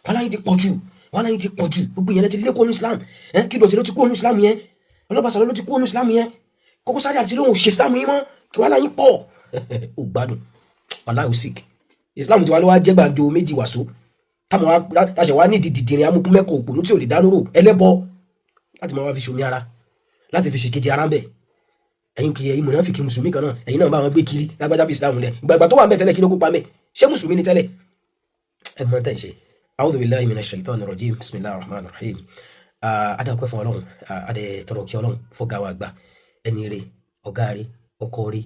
wàhálà yìí ti pọ̀ jù gbogbo yẹn ti lé kó ní Islam Q.dot ló ti kó ní Islam yẹn ọlọ́bàṣà ló ti kó ní Islam yẹn Koko Zaria àti lóhùn ṣe Islam yìí mọ́ kí wàhálà yìí pọ̀ ó gbádùn wàhálà ó sick Islam ti wá ló wá jẹ́ gbàǹjo méjì wàsó táwọn àṣẹ wa ní dìdìrín amúkú mẹ́kọ̀ọ́ òpònú tí ò lè dánú rò ẹlẹ́bọ láti máa wá fi ṣomi ara láti fi ṣèkejì ara ń bẹ̀ ẹ̀yin kì í ẹ̀yin mùnáfìkì mùsùlùmí kan náà ẹ̀yin náà bá wọn gbé kiri lágbájá bí Islam lẹ̀ ìgbàgbà tó wà ń bẹ̀ tẹ́lẹ̀ kí ló kópa mẹ́ ṣé mùsùlùmí ni tẹ́lẹ̀ ẹ mọ̀ tẹ́ ń ṣe a'udhu billahi minash shaitanir rajim bismillahir rahmanir rahim adakwe fún Ọlọ́run adẹ tọrọ kí Ọlọ́run fọgá wa gbà ẹni rẹ ọ̀gá rẹ ọkọ rẹ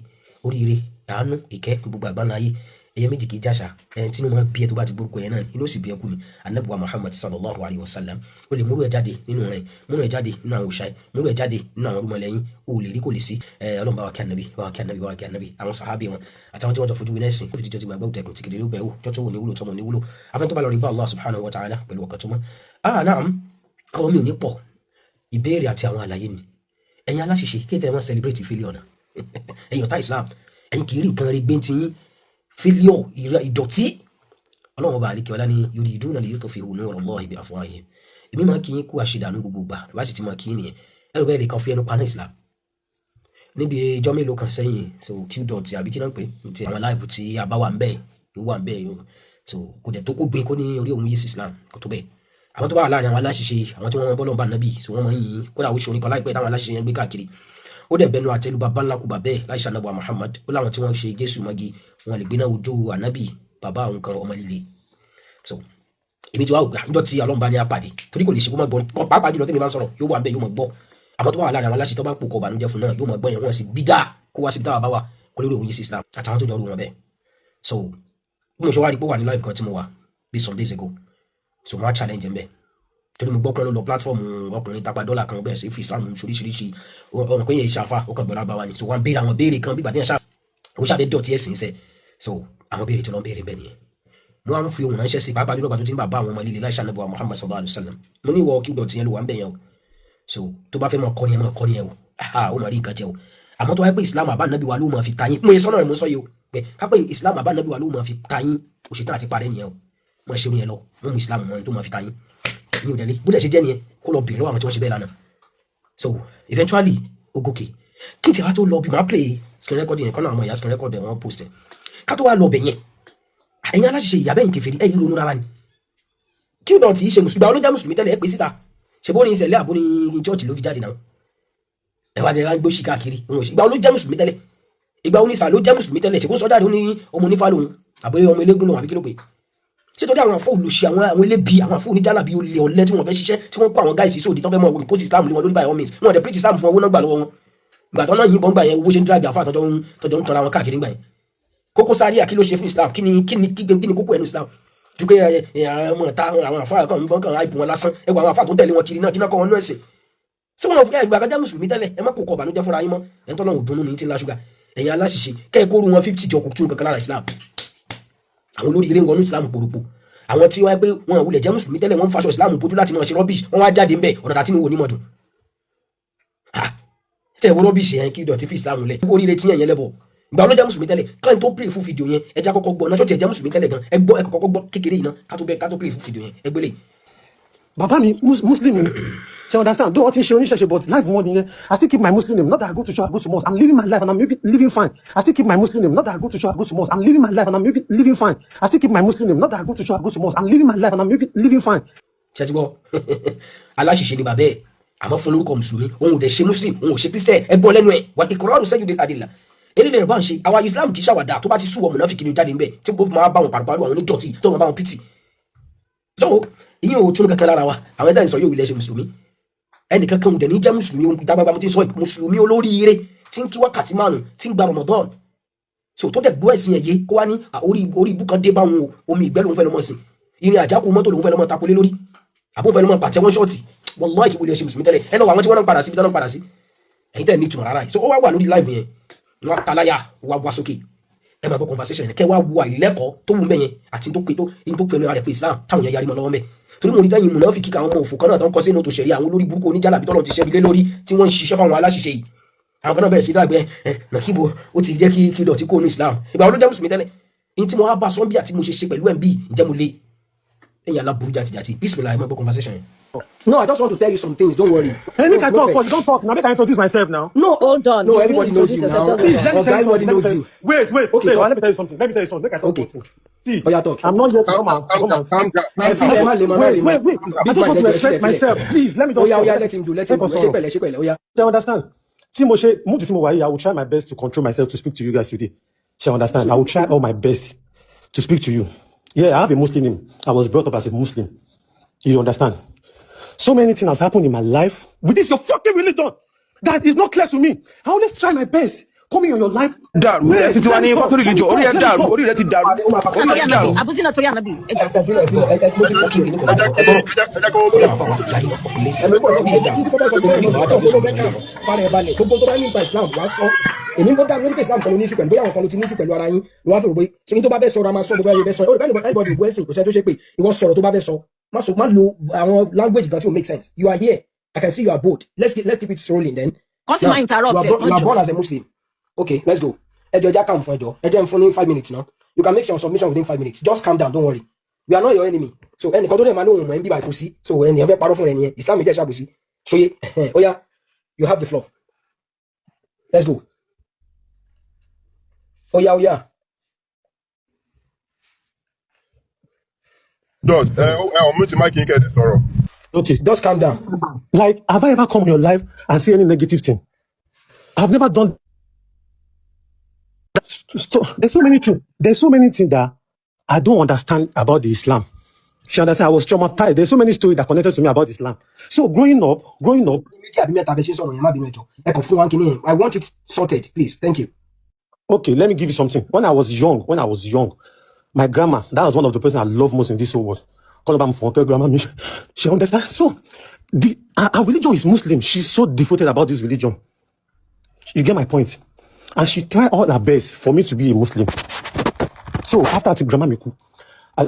oríire àánú ìkẹ́ fún gbogbo àgbáńlá ayé ẹyẹ méjì kì í jàṣà ẹni tí inú máa bí ẹ tó bá ti gbórúkọ yẹn náà inú sì bí ẹkú ni anabuwa Muhammad sallallahu alayhi wa sallam o lè múrò ẹ jáde nínú rẹ múrò ẹ jáde nínú àwọn òṣàì múrò ẹ jáde nínú àwọn orúmọlẹ́yìn o lè rí kò lè sí Ọlọ́run bá wa kí anabi àwọn sàhábì wọn àtàwọn tí wọn jọ fojú winá ẹsìn ó fi jíjọ ti gbàgbọ́ òtẹkùn tí kìdìrí ó bẹ̀wò jọ́tọ̀ wò ní wúlò tọmọ ní wúlò afẹ́ tó bá lọ rí bá Allah subhanahu wa ta'ala pẹ̀lú ọkàn tó mọ́ naam ọ̀rọ̀ mi ò ní pọ̀ ìbéèrè àti àwọn àlàyé ni ẹ̀yin aláṣìṣe kí ẹ máa celebrate failure náà ẹ̀yin ọ̀tá Islam ẹ̀yin kì í rí nǹkan rí gbé tí yín failure ìdọ̀tí Ọlọ́run ọba àlekè ọlá ní yuriduna liyutfi'u nurallahi bi afwahihim èmi máa kí yín kú àṣìdànù gbogbo gbà bá sì ti máa kí yín nìyẹn ẹrù bẹ́ẹ̀ lè kan fi ẹnu paná Islam níbi ìjọ mélòó kan sẹ́yìn so Q.dot àbí kí náà pé ti àwọn live tí a bá wà ń bẹ́ẹ̀ ló wà ń bẹ́ẹ̀ so kò dẹ̀ tó kó gbin kó ní orí òun yé sí Islam kò tó bẹ́ẹ̀ àwọn tó bá wà láàrin àwọn aláṣìṣe àwọn tí wọ́n bọ́lọ̀ bá nàbì so wọ́n mọ̀ yìí kódà oṣù orin kan láìpẹ́ táwọn aláṣìṣe yẹn gbé káàkiri ó dẹ̀ bẹnu àtẹlùbà báńlákùbà bẹ́ẹ̀ láì ṣànàbọ̀ Muhammad ó láwọn tí wọ́n ṣe Jésù mọ́gi wọn lè gbéná ojú ànábì bàbá àwọn kan ọmọ líle so èmi tí wàá gbà níjọ́ tí Ọlọ́run bá ní apàdé torí kò lè ṣe kó má gbọ́ kọ́ pàápàá jùlọ tẹ́lẹ̀ bá sọ̀rọ̀ yóò wà ń bẹ̀ yóò mọ̀ gbọ́ àmọ́ tó bá wà láàrin àwọn aláṣẹ tó bá pò kọ ìbànújẹ́ fún náà yóò mọ̀ gbọ́ yẹn wọ́n sì bí dáa kó wá síbi táwa bá wà kó lórí òun yìí sí Islam àtàwọn tó jọ rú wọn bẹ́ẹ̀ so bí mo ṣe wá rí pé wà ní live kan tí mo wà bí some days ago so mo wá challenge ẹ̀ ń bẹ́ẹ̀ torí mo gbọ́ pé lọ platform ọkùnrin tapa dọ́là kan bẹ́ẹ̀ sí fi Islam oríṣiríṣi ọ̀nà pé yẹn ìṣàfà ọkàn gbọ́dọ̀ bá wa ni so wọ́n béèrè àwọn béèrè kan bí bàtẹ́ ṣá ó ṣàfẹ́ dọ̀tí ẹ̀sìn sẹ́ so àwọn béèrè tí wọ́n béèrè bẹ́ẹ̀ nìyẹn mo wá ń fi ohun ránṣẹ́ sí pàápàá jùlọ bàtú tí ń bá àwọn ọmọ líle láìsàn nàbọ̀ Muhammad sallallahu alayhi wa sallam mo ní ìwọ Q.dot yẹn ló wà ń bẹ̀ yẹn o so tó bá fẹ́ mọ kọ́ni ẹ̀ o ó máa rí nǹkan jẹ o àmọ́ tó wáyé pé Islam àbá nàbí wa ló máa fi ta yín mo yẹ sọ́nà rẹ̀ mo sọ yìí o pé kápẹ́ Islam àbá nàbí wa ló máa fi ta yín òṣètò àti parẹ́ nìyẹn o mo ṣe yẹn lọ mo mú Islam mọ́ tó máa fi ta yín ní òdẹ́lé bó dẹ̀ ṣe jẹ́ nìyẹn kó lọ bèèrè lọ́wọ́ àwọn tí wọ́n ṣe bẹ́ẹ̀ lánàá so eventually ó gòkè kí n ti wá tó lọ bí máa play screen record yẹn kọ́nà àwọn ìyá screen record wọn post ẹ̀ ká tó wá lọ bẹ̀ yẹn ẹ̀yin aláṣiṣe ìyàbẹ̀yìn kèfèrí ẹ̀yin ronú rárá ni Q.dot tí í ṣe mùsùlùmí àwọn olójà mùsùlùmí tẹ́lẹ̀ ẹ̀ pé síta ṣe bó ní ìṣẹ̀lẹ̀ àbó ní church ló fi jáde náà ẹ̀wà ni gbó ṣì káàkiri ìgbà olójà mùsùlùmí tẹ́lẹ̀ ìgbà oníṣà ló jẹ́ mùsùlùmí tẹ́lẹ̀ ṣe kó sọ́jà ní ọmọ onífà lòun àbúrò ọmọ eléégún lòun àbí kí ló pé ṣé torí àwọn afọ olùṣe àwọn elébi àwọn afọ oníjàlá bíi olè ọ̀lẹ tí wọ́n fẹ́ ṣiṣẹ́ tí wọ́n kó àwọn gáìsì sóòdì tó fẹ́ mọ impose Islam lé wọn lórí by all means wọn dẹ̀ preach Islam fún owó náà gbà lọ́wọ́ wọn ìgbà tó náà yìnbọn gbà yẹn owó ṣe ń drag àfa àtọ́jọ́ ń tọ́ra wọn káàkiri gbà yẹn Koko Zaria kí ló ṣe fún Islam kí ni kókó ẹnu Islam ju pé àwọn ọ̀tá àwọn àfa kan ń bọ́n kan àìbù wọn lásán ẹgbẹ́ àwọn àfa tó ń tẹ̀lé wọn kiri náà kí náà kọ́ wọn nú ẹ̀sìn sí wọn fi ìgbà kájá mùsùlùmí tẹ́lẹ̀ ẹ má kó kọ ọ̀bànújẹ́ fúnra yín mọ́ ẹ̀ ń tọ́lọ́ òdùnnú ní ti ńlá ṣúgà ẹ̀yin aláṣìṣe kẹ́ ẹ kó ru wọn 50 jọ kò tún kankan lára Islam àwọn olórí eré ń wọnú Islam pòròpò àwọn tí wọ́n pé wọn wulẹ̀ jẹ́ mùsùlùmí tẹ́lẹ̀ wọ́n ń faṣọ Islam bójú láti máa ṣe rọ́bìṣ wọ́n wá jáde ń bẹ̀ ọ̀nà àti níwò onímọ̀dùn tẹ́ wọ́n rọ́bìṣ yẹn Q.dot fi Islam lẹ̀ kó oríire tí yẹn lẹ́bọ̀ ìgbà ọlọ́jà mùsùlùmí tẹ́lẹ̀ káyìn tó play fún fídíò yẹn ẹja kọ́kọ́ gbọ́ náà ṣọ́ọ̀tì ẹ̀jẹ̀ mùsùlùmí tẹ́lẹ̀ gan ẹgbọ́ ẹ̀kọ́ kọ́kọ́ gbọ́ kékeré yìí náà ká tó play fún fídíò yẹn ẹgbẹ́lẹ̀. bàbá mi muslim ni ṣe understand though ọtí ṣe oníṣẹ̀ṣe but life wọn nìyẹn I still keep my Muslim name not that I go to church I go to mosque I'm living my life and I'm living fine I still keep my Muslim name not that I go to church I go to mosque I'm living my life and I'm living fine I still keep my Muslim name not that I go to church I go to mosque I'm living my life and I'm living fine. ṣe ti gbọ́ aláṣìṣe ni bàbá ẹ̀ àmọ́ fún lórúkọ mùsùlùmí òun ò dẹ̀ ṣe muslim òun ò ṣe christian ẹgbọ́n lẹ́nu ẹ̀ wà ìkọ̀rọ̀rù sẹ́yìn dé adìlà eré lè rẹ̀ bá ń ṣe àwa Islam kì í ṣàwàdà tó bá ti sú ọmọ náà fi kiri jáde ńbẹ tí gbogbo máa bá wọn pàrọ̀pàrọ̀ àwọn onídọ̀tí tó máa bá wọn pìtì so ìyẹn ò tún kankan lára wa àwọn ẹ̀dá ìsọ yóò ilẹ̀ ṣe mùsùlùmí ẹnìkan kan ò dẹ̀ ní jẹ́ mùsùlùmí ìdágbàgbà mo ti sọ mùsùlùmí olóríire tí ń kí wákàtí márùn tí ń gba Ramadan so tó dẹ̀ gbọ́ ẹ̀sìn ẹ̀yẹ kó wá ní orí ibú kan dé bá wọn omi ìgbẹ́ lòun fẹ́ lọ́mọ sí ìrìn àjákù mọ́tò lòun fẹ́ lọ́mọ tapolé lórí àbó fẹ́ lọ́mọ pàtẹ́ wọn ṣọ́ọ̀tì wallahi ìwòlẹ̀ ṣe mùsùlùmí tẹ́lẹ̀ ẹ lọ àwọn tí wọ́n ń padà sí ibi tí wọ́n ń padà sí ẹ̀yin tẹ́lẹ̀ ní ìtumọ̀ rárá yìí so ó wá wà lórí live yẹn wọn talaya wá sókè ẹ máa gbọ́ conversation yẹn kẹ́ wá wo àìlẹ́kọ̀ọ́ tó wù mẹ́yẹn àti tó pẹ̀lú ara rẹ̀ pé Islam táwọn yẹn yarí mọ́ lọ́wọ́ mẹ́ torí mo rí dáyìn mùnáfíkí àwọn ọmọ òfò kan náà tó ń kọ́ sínú tó ṣẹ̀rí àwọn olórí burúkú oníjàlá bí tọ́lọ́ ti ṣẹ́bi lé lórí tí wọ́n ń ṣiṣẹ́ fáwọn aláṣiṣẹ́ yìí àwọn kan náà bẹ̀rẹ̀ sí dàgbẹ́ nàkíbo ó ti jẹ́ kí Q.dot kó ní Islam ìgbà wo ló jẹ́ mùsùlùmí tẹ́lẹ̀ ní tí mo wá bá sọ́ńbí àti mo ṣe pẹ̀lú ẹ̀ ń bí ǹjẹ́ mo lé ẹ̀yà aláburú jàtìjàtì bismillah ẹ máa gbọ́ conversation yẹn. No, I just want to tell you some things. Don't worry. Hey, make I No talk vex. first. Don't talk now. Make I introduce myself now. No, Hold on. no, You everybody will knows you introduce now. yourself. See, let me Oh, tell you everybody something. knows you. Wait. Okay, Let me tell you something. Let me talk. Okay. See, Oh, yeah, talk. I'm not here to Calm come down, and calm down. Wait. I just want to express myself. Please, let me Oh, just yeah, talk. let him do. Let him do. Ṣé pẹ̀lẹ́. Oh, yeah. You understand? Timoshe, I will try my best to control myself to speak to you guys today. She understand? I will try all my best to speak to you. Yeah, I have a Muslim name. I was brought up as a Muslim. You understand? So many things has happened in my life with this your fucking religion that is not clear to me. I always try my best. Coming on your life. Dàrú ẹ̀sìn tiwa ní fọ́tò religion orí ẹ̀ dàrú orí rẹ̀ ti dàrú orí rẹ̀ ti dàrú. Abusi na tori anabi. fucking kìíní kan lọ́wọ́ ẹgbọ́n kí àwọn afọ àwọn ìyá yìí wọ́n fi lé sí Farabalẹ̀ gbogbo tó bá ní nípa Islam wá sọ. Èmi ń bọ́ dáa lórí pé Islam kan ló ní í ṣe pẹ̀lú bóyá àwọn kan ló ti ní í ṣe pẹ̀lú ara yín ló wá fẹ́ rò pé ṣe tó bá fẹ́ sọ ra máa sọ gbogbo ẹyẹ fẹ́ sọ. Ó depend on everybody ìwé ẹ̀sìn kò sẹ́ tó ṣe pé ìwọ sọ̀rọ̀ tó bá fẹ́ sọ. Má lo àwọn language kan tí ó make sense. You are here. I can see you are bold. Let's keep it rolling then. Consumer interrupt. You are born as a Muslim. Okay, let's go. Ẹjọ́ ẹja calm fún ẹjọ́. Ẹjẹ́ ń fún ní 5 minutes now. You can make your submission within 5 minutes. Just calm down, don't worry. We are not your enemy. So ẹnìkan tó dẹ̀ máa lóhùn mọ̀ ẹ́ ń bí báyìí kò sí. So ẹnìyàn fẹ́ parọ́ fún ẹni yẹn. Islam ìjẹ́ ṣàbùsí. Ṣóyè. Ó yá, you have the floor. Let's go. Ó yá. Dot ọmọ ti máa kí n kẹ́ẹ̀dẹ̀ sọ̀rọ̀. Okay. Just calm down. Like, have I ever come in your life and say any negative thing? I've never done. There's so many things that I don't understand about the Islam. She understand? I was traumatized. There's so many stories that connected to me about Islam. So growing up. I want it sorted, please. Thank you. Okay, let me give you something. When I was young, my grandma, that was one of the person I love most in this whole world. Grandma, she understands. So our religion is Muslim. She's so devoted about this religion. You get my point? And she tried all her best for me to be a Muslim. So after grandma Miku, I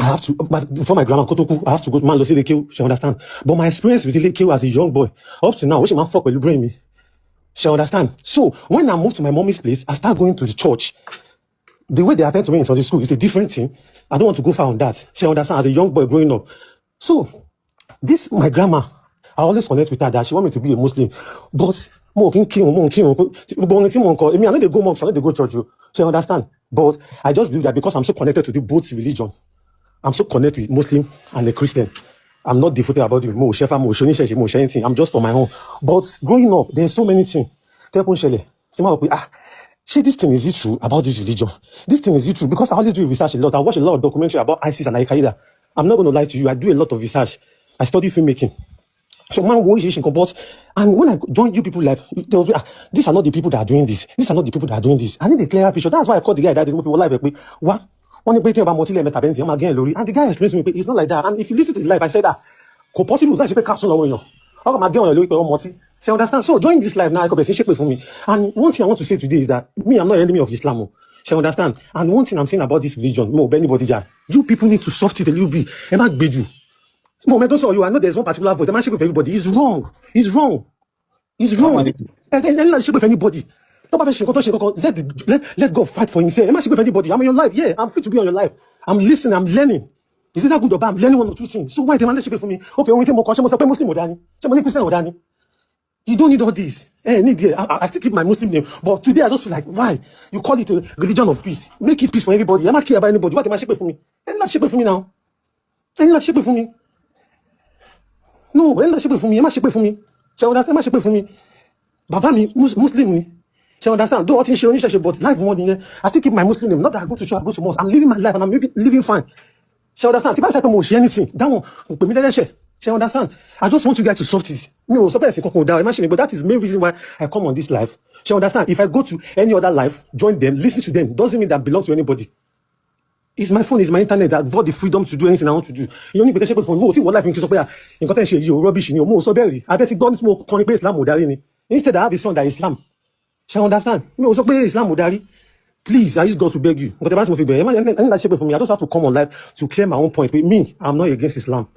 have to, before my grandma Kotoku, I have to go to Man Losi Lekeu, she understand. But my experience with Lekeu as a young boy, up to now, which man fuck will bring me. She understand. So when I moved to my mommy's place, I started going to the church. The way they attend to me in Sunday school is a different thing. I don't want to go far on that. She understand as a young boy growing up. So this my grandma, I always connect with her that she want me to be a Muslim. But I know they go mosque, I know they go church. She understand. But I just believe that because I'm so connected to the both religion, I'm so connected with Muslim and a Christian. I'm not devoted about it. Anything. I'm just on my own. But growing up, there's so many things. This thing is it true about this religion? This thing is it true? Because I always do research a lot. I watch a lot of documentaries about ISIS and Al-Qaeda. I'm not going to lie to you. I do a lot of research. I study filmmaking. So man, and when I join you people like, they'll be, these are not the people that are doing this. These are not the people that are doing this. I need a clearer picture. That's why I called the guy that did movie live. What? And the guy explained to me, it's not like that. And if you listen to the live, I said that, possible that she understand. So join this live now. I can for me. And one thing I want to say today is that me, I'm not an enemy of Islam. She understand. And one thing I'm saying about this religion, you people need to soft it a little bit. And not beg you. I know there's one particular voice. The man shake with everybody. It's wrong. And not shake with anybody. Let God fight for himself. Am I shake with anybody? I'm in your life. Yeah, I'm free to be on your life. I'm listening. I'm learning. Is it that good or bad? I'm learning one or two things. So why the man shake for me? Okay, only more question. Muslim or Christian. You don't need all this. I still keep my Muslim name. But today I just feel like, why? You call it a religion of peace. Make it peace for everybody. I'm not care about anybody. What am I shake for me? Ain't not shake for me now. Ain't not shake for me. No, ain't not shake for me. Am I shake for me? She understand? Am I shake for me? Baba me, Muslim me. She understand? Don't want to but life more than I still keep my Muslim name. Not that I go to church, I go to mosque. I'm living my life and I'm living fine. She understand? If I say to anything, that one, she understand? I just want you guys to solve this. No, but that is the main reason why I come on this life. She understand? If I go to any other life, join them, listen to them, doesn't mean that I belong to anybody. It's my phone, it's my internet. I've got the freedom to do anything I want to do. You only because for see what life in you rubbish in your more so very. I bet it gone more Islam. Instead, I have a son that is Islam. She understand? Islam. Please, I just got to beg you. But the for me, I just have to come on live to clear my own point. With me, I'm not against Islam.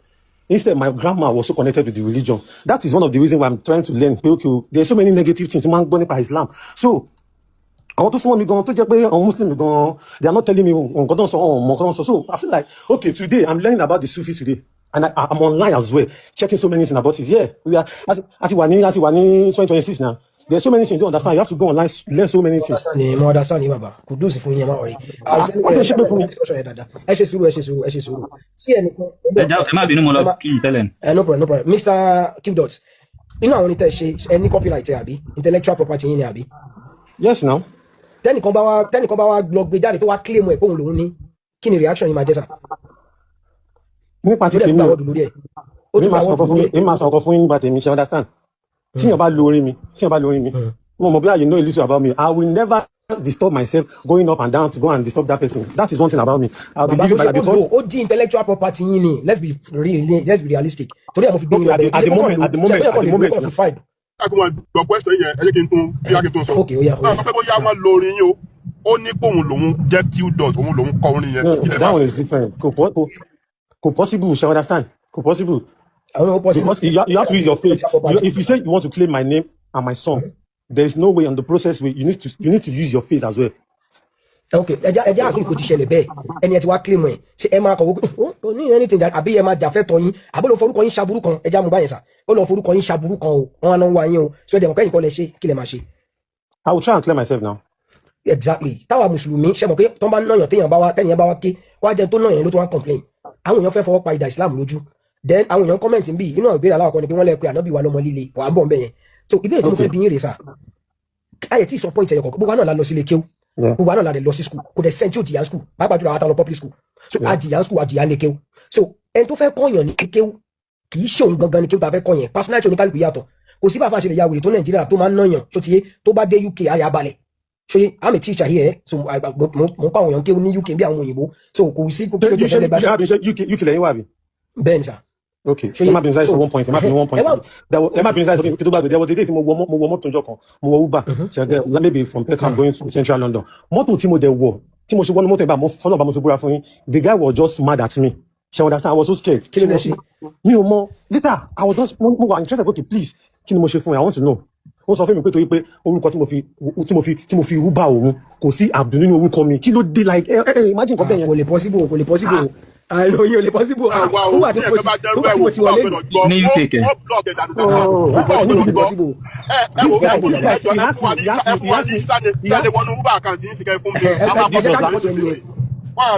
Instead, my grandma was so connected with the religion. That is one of the reasons why I'm trying to learn. Okay, there's so many negative things. Islam. So, àwọn tó súnmọ́ mi gan tó jẹ́ pé àwọn Muslim gan they are not telling me nǹkan tó ń sọ ọmọ nǹkan tó ń sọ. So I feel like okay today I'm learning about the Sufi today and I'm online as well checking so many things about it. Yeah, we are àti wà ní 2026 now. There's so many things you don't understand. You have to go online, learn so many things. Mo understand ni baba. Kudusi fún yín, má worry. Ẹ ṣe sùúrù. Tí ẹnìkan ẹ má bínú mo lọ kí n tẹ́lẹ̀. No problem. Mr. Q.dot. Nínú àwọn onítẹ̀ ṣe ẹni copyright ẹ àbí intellectual property yín ni àbí? Yes now. Tẹ́nìkan bá wá lọ gbé jáde tó wá claim ẹ̀ kóhun lòun ní kí ni reaction yín máa jẹ́ sà? Nípa ti tèmi èmi máa sọ ọkọ fún yín nípa tèmi ṣe understand. Tí yàn bá lo orin mi mo mọ̀ bí you know a little about me. I will never disturb myself going up and down to go and disturb that person. That is one thing about me. I'll be living by that because ó di intellectual property yín ni. Let's be realistic. Torí àwọn fi gbé yín at the moment. Agbọn gbọ́ question yẹn ẹ jẹ́ kí n tún bí a kí n tún sọ. Okay, ó yá. Náà sọ pé bóyá wọ́n lo orin yín o. Ó ní pé òun lòun jẹ́ Q.dot òun lòun kọ orin yẹn. No, that one is different. Kò possible, you understand? Kò possible. Because you have to use your face. If you say you want to claim my name and my song, there is no way on the process where you need to use your face as well. Okay, ẹja àfihàn kò ti ṣẹlẹ̀ bẹ́ẹ̀ ẹni ẹ ti wá claim ẹ̀ ṣe ẹ máa kọ̀wé kò ní anything àbí ẹ máa jàfẹ́ tọ́ yín àbí lọ forúkọ yín ṣaburú kan ẹja mú báyìí sà ó lọ forúkọ yín ṣaburú kan o wọn á náà wá yín o so ẹ̀dẹ̀ mọ̀kẹ́yìn kọ́ lẹ ṣe kí lẹ máa ṣe. I will try and clear myself now. Exactly táwa mùsùlùmí ṣe mọ̀ pé tó ń bá náyàn tẹ́yàn bá wá ké kó á jẹ́ tó náyàn ló tó wá complain àwọn èèyàn fẹ́ fọwọ́ pa ìdá Islam lójú then àwọn èèyàn comment ń bí inú àwọn ìbéèrè aláwọ̀ kan ni pé wọ́n lẹ́ pé ànábì wa lọ́mọ líle wà á bọ̀ ń bẹ̀ yẹn so ìbéèrè tí mo fẹ́ bí yín rè sà ayẹ̀ tí ìsọ point ẹ̀yọ̀ kọ̀ọ̀kan gbogbo àná la lọ sílé kéwú gbogbo àná la lọ sí school kò dẹ̀ sẹ́ńtì ò jìyà school pàápàá jùlọ àwọn àtàwọn public school so àjìyà school àjìyà lé kéwú so ẹni tó fẹ́ kọ́yàn ní kéwú kì í ṣe òun gangan ní kéwú tá a fẹ́ kọ́yàn personality oníkálukú yàtọ̀ kò sí bàbá àṣẹlẹ̀ ya wèrè tó Nàìjíríà tó máa ń náyàn tó ti yé tó bá dé UK àrẹ abalẹ̀ so I'm a teacher here so mo pa àwọn èèyàn kéwú ní UK bí àwọn òyìnbó so kò sí kò kí ló bá sí. UK lẹ́yìn wà bí. bẹ́ẹ̀ ni sà. Okay, ẹ má bínú sáyé sọ 1 point, ẹ má bínú 1 point. Ẹ má bínú sáyé sọ kí tó gbàgbé, there was a day tí mo wọ mọ́tò njọ́ kan, mo wọ Uber, ṣẹ̀gẹ́ maybe from Peckham going to Central London. Mọ́tò tí mo dẹ̀ wọ̀, tí mo ṣe wọ́n ní mọ́tò ìbá, mo fọ́nà bá mo ṣe búra fún yín, the guy was just mad at me. Ṣé understand? I was so scared. Kí ni mo ṣe? Mi ò mọ̀. Later, I was just, mo wà interested, okay, please, kí ni mo ṣe fún ẹ? I want to know. Wọ́n sọ fún mi pé torí pé orúkọ tí mo fi Uber òun kò sí Abdul nínú orúkọ mi. Kí ló dé like imagine nǹkan bẹ́ẹ̀ yẹn. Kò lè possible. Àìlò yìí ò lè possible. Ó wà tí mo ti wọlé ní UK kẹ.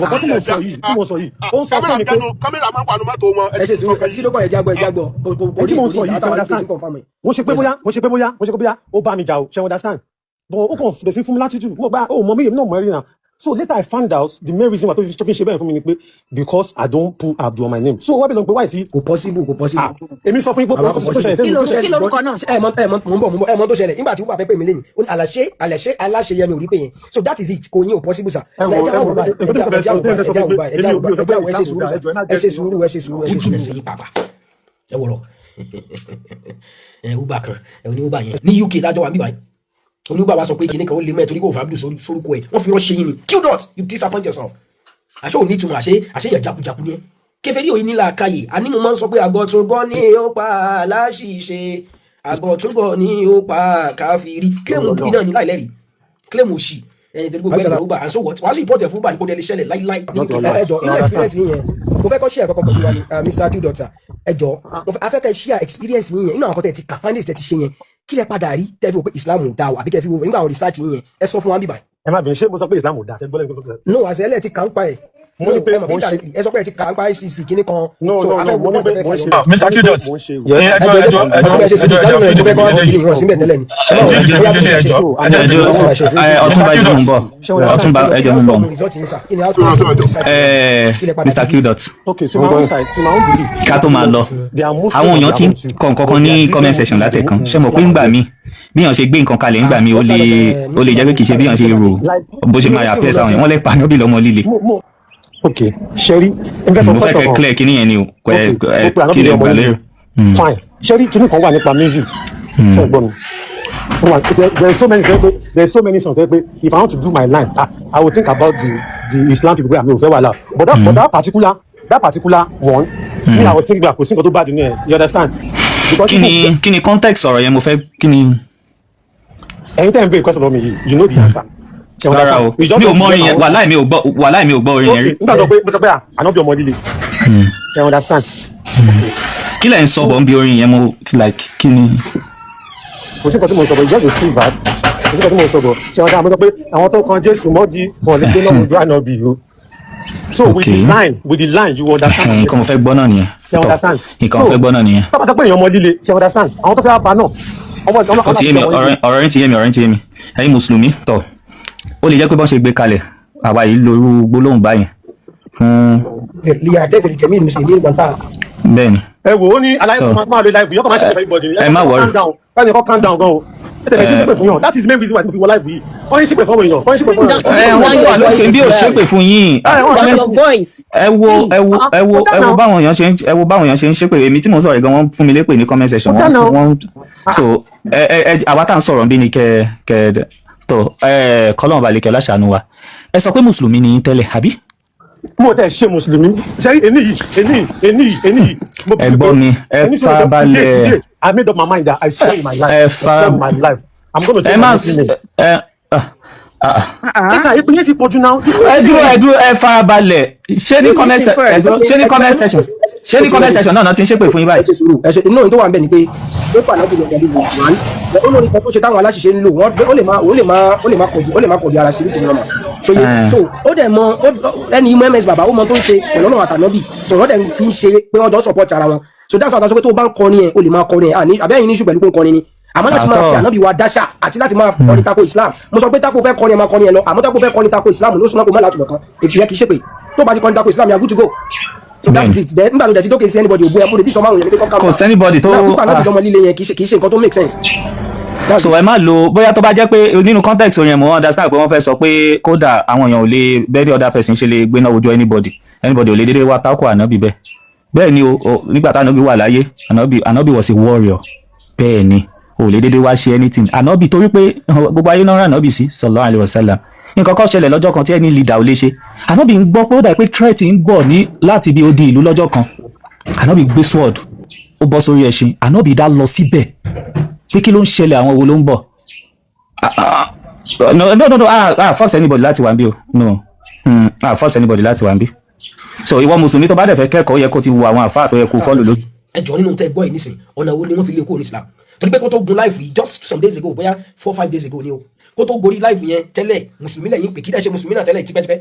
Bọ̀kọ́ tí mo sọ yìí, ó ń sọ fún mi pé kámẹ́rà máa ń wà ní mọ́tò wọn. ẹ ṣe sùúrù sí lókọ̀ ẹ̀já gbọ́. Tí mo sọ yìí, ṣe understand? Wọ́n ṣe pé bóyá ó bá mi jà o, ṣe understand? But ó kàn fẹ̀ sí fún mi látìtù, mo gbá ó mọ mi èmi náà mọ̀ ẹ́rì náà. So later I found out the main reason why tó fi ṣe bẹ́ẹ̀ fún mi ni pé because I don't put Abdul on my name. So wọ́n bẹ̀ lọ pé why sí. Kò possible. Èmi sọ fún yín pé kò ṣẹlẹ̀. Kí lórúkọ náà? Ẹ mọ̀ tó ṣẹlẹ̀ nígbà tí wọ́n bá fẹ́ pè mí lẹ́yìn. Ó ní aláṣẹ yẹn ni ò rí pé yẹn. So that is it. Kò ní ò possible sir. Ẹ ṣe sùúrù. Kí jìnnà sí pàpà ẹ wọ̀rọ̀ Uber kan ní Uber yẹn ní UK dájọ́ wa níbàyí onígbà wa sọ pé kìnnìkan ó lè mẹ́ẹ̀ torí kò fàbílù sórúkọ ẹ̀ wọ́n fi rọ́ṣẹ́ yín ni Q.dot you disappoint yourself àṣẹ ò ní ìtumọ̀ àṣẹ yẹn jakujaku ni ẹ kèfèrí òyìn nílà káyè àní mo máa ń sọ pé àgọ̀túngọ̀ ni ó pa aláṣìṣe àgọ̀túngọ̀ ni ó pa káfíìrì kílẹ̀mù bí náà ní láìlẹ́rìí kílẹ̀mù òṣì torí gbogbo ẹ̀rọ Uber and so what wàá sì report ẹ̀ fún Uber ní kò dẹ̀ lè ṣẹlẹ̀ láíláí ní ìkẹlẹ̀. ẹjọ inú experience yín yẹn mo fẹ́ kọ́ share àkọ́kọ́ pẹ̀lú wa ni Mr. Q.dot ẹjọ afẹ́kẹ́ share experience yín yẹn inú àwọn kan tẹ̀ ti kà findings tẹ̀ ti ṣe yẹn kí lẹ padà rí tẹ́ fi wò pé Islam dá o àbí kẹ́ fi wò nígbà àwọn research yín yẹn ẹ sọ fún wa bíbá. Ẹ má bínú ṣé mo sọ pé Islam dá ṣe gbọ́dọ̀ nípa fún mi. No àṣẹ ẹlẹ́ ti kà ń pa ẹ̀ mo ní pé ẹ sọ pé ẹ ti kà ń pa ICC kíní kan. No Mr. Q.dot Mr. Q.dot Okay, so my own side, to my own belief. ká tó máa lọ àwọn èèyàn ti ń kọ nǹkan kan ní comment section látẹ̀kan ṣé mo pé ń gbà mí bí èèyàn ṣe gbé nǹkan kalẹ̀ ń gbà mí ó lè jẹ́ pé kì í ṣe bí èèyàn ṣe rò bó ṣe máa yà pẹ́ sáwọn èèyàn wọ́n lè pa níbi lọ́mọ líle. Okay, Sherry, mo fẹ́ kẹ́ clear kíní yẹn ni o kí lè gbà lérò. Fine, Sherry, kíní kan wà nípa music ṣe gbọ́ mi. There's so many songs that if I want to do my line, I will think about the Islam people I'm not well. But that particular one, me I was thinking about kò sí nǹkan tó bad in there. You understand? Kí ni context ọ̀rọ̀ yẹn mo fẹ́ kí ni. Anytime you question about me, you know the answer. rárá o mi ò mọ orin yẹn wàláì mi ò gbọ́ orin yẹn rí. nígbà tó pé mo sọ pé ànábì ọmọ líle you understand. kí lẹ̀ ń sọ bọ̀ ń bi orin yẹn mo like kí ni. kò sí nǹkan tí mo sọ bọ̀ ìjọ́ ìsìn vibe kò sí nǹkan tí mo sọ bọ̀ ṣé wọn dáa mo sọ pé àwọn tó kan Jésù mọ́ di wọn lè gbé náà ojú ànábì o. So with the line you understand. nǹkan mo fẹ́ gbọ́ náà nìyẹn. You understand. nǹkan mo fẹ́ gbọ́ náà nìyẹn. tọ́pọ̀ sọ pé èèyàn ọmọ líle you understand àwọn tó fẹ́ pa náà. ó ti yé mi ọ̀rọ̀ yín ti yé mi ẹ̀yin mùsùlùmí tọ̀ ó lè jẹ́ pé bọ́n ṣe gbé kalẹ̀ àwa yìí lóru gbólóhùn báyìí fún. bẹ́ẹ̀ni. ẹ wò ó ní aláìsàn máa lo live yọkọ máa ṣe fẹ́ bọ̀dì. ẹ má wọrí. káni kọ́ calm down gan o ẹ tẹ̀lé sí ṣépè fún yàn that is the main reason why mo fi wọ live yìí wọ́n ní ṣépè fún èèyàn wọ́n ní ṣépè fún èèyàn. wọ́n yóò lókè bí ò ṣépè fún yín. ẹ wo báwọn èèyàn ṣe ń ṣépè èmi tí mo sọ̀rọ̀ gan wọ́n fún mi lépè ní comment section wọ́n so àwa tá à ń sọ̀rọ̀ bí ni kẹ tó kọ́lọ́mù balẹ̀ kẹ́ láṣàánú wa ẹ sọ pé mùsùlùmí ni yín tẹ́lẹ̀ àbí. mo tẹ ṣe mùsùlùmí ṣe èní yìí. ẹ gbọ́ mi ẹ farabalẹ̀. I made up my mind that I swear in my life. I'm going to change my opinion. Ẹ̀sà ìpínlẹ̀ ti pọ̀jù náà. ẹ dúró ẹ farabalẹ̀ ṣé ní comment section náà ti ń ṣépè fún yín báyìí. inú ohun tó wà ń bẹ̀ ni pé pépà náà gbọdọ̀ gbẹ̀lú wọn ó lórí kan tó ṣe táwọn aláṣiṣẹ́ ń lò ó lè má kọjú ara sí which is normal ṣòye so ó dẹ̀ mọ ẹni imú ms bàbá ó mọ tó ń ṣe pẹ̀lú ọ̀nà àtànábì so wọ́n dẹ̀ fi ń ṣe pé wọ́n jọ support ara wọn so that's why àtàṣọ pé tó bá ń kọrin yẹn ó lè máa kọrin yẹn àbẹ́yìn ní ìṣù pẹ̀lú pé ń kọrin ni àmọ́ láti máa fi ànábì wa dáṣà àti láti máa kọrin tako Islam mo sọ pé tako fẹ́ kọrin ẹ̀ máa kọrin ẹ̀ lọ àmọ́ tako fẹ́ kọrin tako Islam ló súnmọ́ kó má látùbọ̀ kan èpìyẹ kì í ṣe pé tó bá ti kọrin tako Islam yà good to go so that is it then nígbà tó dẹ̀ ti dókè sí anybody ògbó ẹ̀ mo lè bí sọ márùn-ún yẹn ní pé kọ́ kò sí anybody tó ànábì lọ́mọ líle yẹn kì í ṣe nǹkan tó make sense. so ẹ má lo bóyá tó bá jẹ́ pé nínú context yẹn mo understand pé wọ́n fẹ́ sọ pé kódà àwọn èèyàn ò lè bẹ́ẹ̀ the other person ṣe lè gbéná ojú anybody ò lè dédé wá tako ànábì bẹ́ẹ̀ ni nígbà tá ànábì wà láyé ànábì was a warrior bẹ́ẹ̀ ni ò lè dédé wá ṣe anything ànábì torí pé gbogbo ayé náà rán ànábì sí sallallahu alaihi wasallam nǹkan kan ṣẹlẹ̀ lọ́jọ́ kan tí ẹni leader ò lè ṣe ànábì ń gbọ́ pé ó dà pé threat ń bọ̀ ní láti ibi odi ìlú lọ́jọ́ kan ànábì gbé sword ó bọ́ sórí ẹṣin ànábì dá lọ síbẹ̀ pé kí ló ń ṣẹlẹ̀ àwọn wo ló ń bọ̀ no force anybody láti wà ń bí o no force anybody láti wà ń bí so ìwọ mùsùlùmí tó bá dẹ̀ fẹ́ kẹ́kọ̀ọ́ yẹ kó ti wo àwọn àfáà tó yẹ kó fọ́lù ló. ẹ jọ nínú tẹ gbọ́ yìí nísìn ọ̀nà wo ni wọ́n fi lè kó ní Islam torí pé kó tó gun life yìí just some days ago bóyá 4-5 days ago ni o kó tó gorí life yẹn tẹ́lẹ̀ mùsùlùmí lẹ́yìn pé kí dẹ́ ṣe mùsùlùmí náà tẹ́lẹ̀ tipẹ́tipẹ́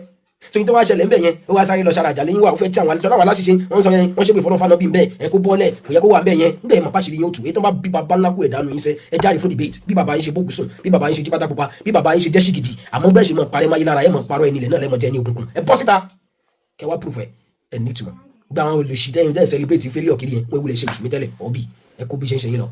so ní tó wá ṣẹlẹ̀ ń bẹ̀ yẹn ó wá sáré lọ sára àjàlẹ́ yín wà ó fẹ́ tí àwọn àlejò àwọn aláṣiṣe wọ́n sọ yẹn wọ́n ṣe pé fọlọ́n fáná bí ń bẹ́ẹ̀ ẹ kó bọ́ọ̀lẹ̀ kò yẹ kó wà ń bẹ̀ yẹn ń bẹ̀ mọ̀ pàṣírí yóò tù èyí tó bá bí baba ńlá kú ẹ̀dá nù yín sẹ́ ẹ jáde fún debate bí baba yín ṣe bókù sùn bí baba yín ṣe jí pátá pupa bí baba yín ṣe jẹ́ ṣìgìdì àmọ́ bẹ́ẹ̀ ṣe mọ̀ parẹ́ máyé lára ẹ mọ̀ parọ́ ẹni ilẹ̀ náà lẹ́mọ̀ jẹ́ ní òkùnkùn ẹ bọ́ síta kẹ wá proof ẹ nítumọ̀ gba àwọn olùṣìdẹ́yìn dẹ́n celebrate failure kiri yẹn wọ́n wulẹ̀ ṣe mùsùlùmí tẹ́lẹ̀ ọ̀bì ẹ kó bí ṣe ń ṣe yín lọ.